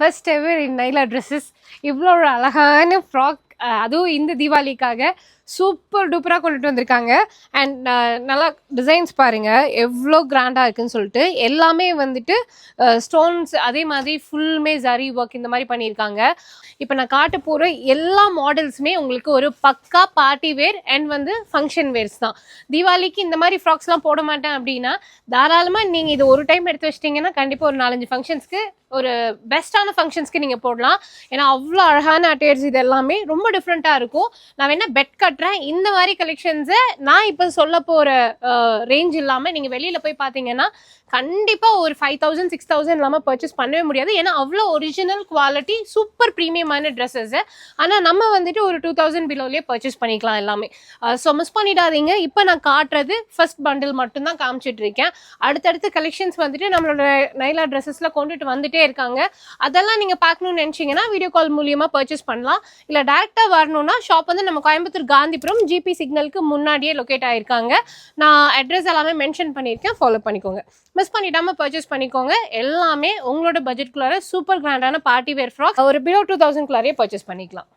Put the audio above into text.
First ever இன் நைலா dresses இவ்வளோ ஒரு அழகான ஃப்ராக், அதுவும் இந்த தீபாவளிக்காக சூப்பர் டூப்பராக கொண்டுட்டு வந்திருக்காங்க. அண்ட் நல்லா டிசைன்ஸ் பாருங்கள் எவ்வளோ கிராண்டாக இருக்குன்னு சொல்லிட்டு. எல்லாமே வந்துட்டு ஸ்டோன்ஸ், அதே மாதிரி ஃபுல்லுமே ஜரி ஒர்க் இந்த மாதிரி பண்ணியிருக்காங்க. இப்போ நான் காட்ட போகிற எல்லா மாடல்ஸுமே உங்களுக்கு ஒரு பக்கா பார்ட்டி வேர் அண்ட் வந்து ஃபங்க்ஷன் வேர்ஸ் தான். தீபாவளிக்கு இந்த மாதிரி ஃப்ராக்ஸ்லாம் போட மாட்டேன் அப்படின்னா தாராளமாக நீங்கள் இது ஒரு டைம் எடுத்து வச்சிட்டிங்கன்னா கண்டிப்பாக ஒரு 4-5 ஃபங்க்ஷன்ஸ்க்கு, ஒரு பெஸ்ட்டான ஃபங்க்ஷன்ஸ்க்கு நீங்கள் போடலாம். ஏன்னா அவ்வளோ அழகான அட்டையர்ஸ் இது எல்லாமே ரொம்ப டிஃப்ரெண்ட்டாக இருக்கும். நான் வேணால் பெட் கட்டுறேன். இந்த மாதிரி கலெக்ஷன்ஸை நான் இப்போ சொல்ல போகிற ரேஞ்ச் இல்லாமல் நீங்கள் வெளியில் போய் பார்த்தீங்கன்னா கண்டிப்பாக ஒரு 5,000-6,000 இல்லாமல் பர்ச்சேஸ் பண்ணவே முடியாது. ஏன்னா அவ்வளோ ஒரிஜினல் குவாலிட்டி சூப்பர் ப்ரீமியமான ட்ரெஸ்ஸஸ்ஸு. ஆனால் நம்ம வந்துட்டு ஒரு 2,000 பிலோலேயே பர்ச்சேஸ் பண்ணிக்கலாம் எல்லாமே. ஸோ மிஸ் பண்ணிடாதீங்க. இப்போ நான் காட்டுறது ஃபர்ஸ்ட் பண்டில் மட்டும்தான் காமிச்சிட்டு இருக்கேன். அடுத்தடுத்த கலெக்ஷன்ஸ் வந்துட்டு நம்மளோட நைலா ட்ரெஸ்ஸஸில் கொண்டுட்டு வந்துட்டே இருக்காங்க. அதெல்லாம் நீங்கள் பார்க்கணும்னு நினச்சிங்கன்னா வீடியோ கால் மூலியமாக பர்ச்சேஸ் பண்ணலாம். இல்லை டேரெக்டாக வரணும்னா ஷாப் வந்து நம்ம கோயம்புத்தூர் காந்திபுரம் ஜிபி சிக்னலுக்கு முன்னாடியே லொக்கேட் ஆகிருக்காங்க. நான் அட்ரஸ் எல்லாமே மென்ஷன் பண்ணியிருக்கேன், ஃபாலோ பண்ணிக்கோங்க. மிஸ் பண்ணிடாமல் பர்ச்சேஸ் பண்ணிக்கோங்க. எல்லாமே உங்களோட பட்ஜெட்குள்ளார சூப்பர் கிராண்டான பார்ட்டி வேர் ஃப்ராக் ஒரு பிலோ 2,000 குள்ளாரே பர்ச்சேஸ் பண்ணிக்கலாம்.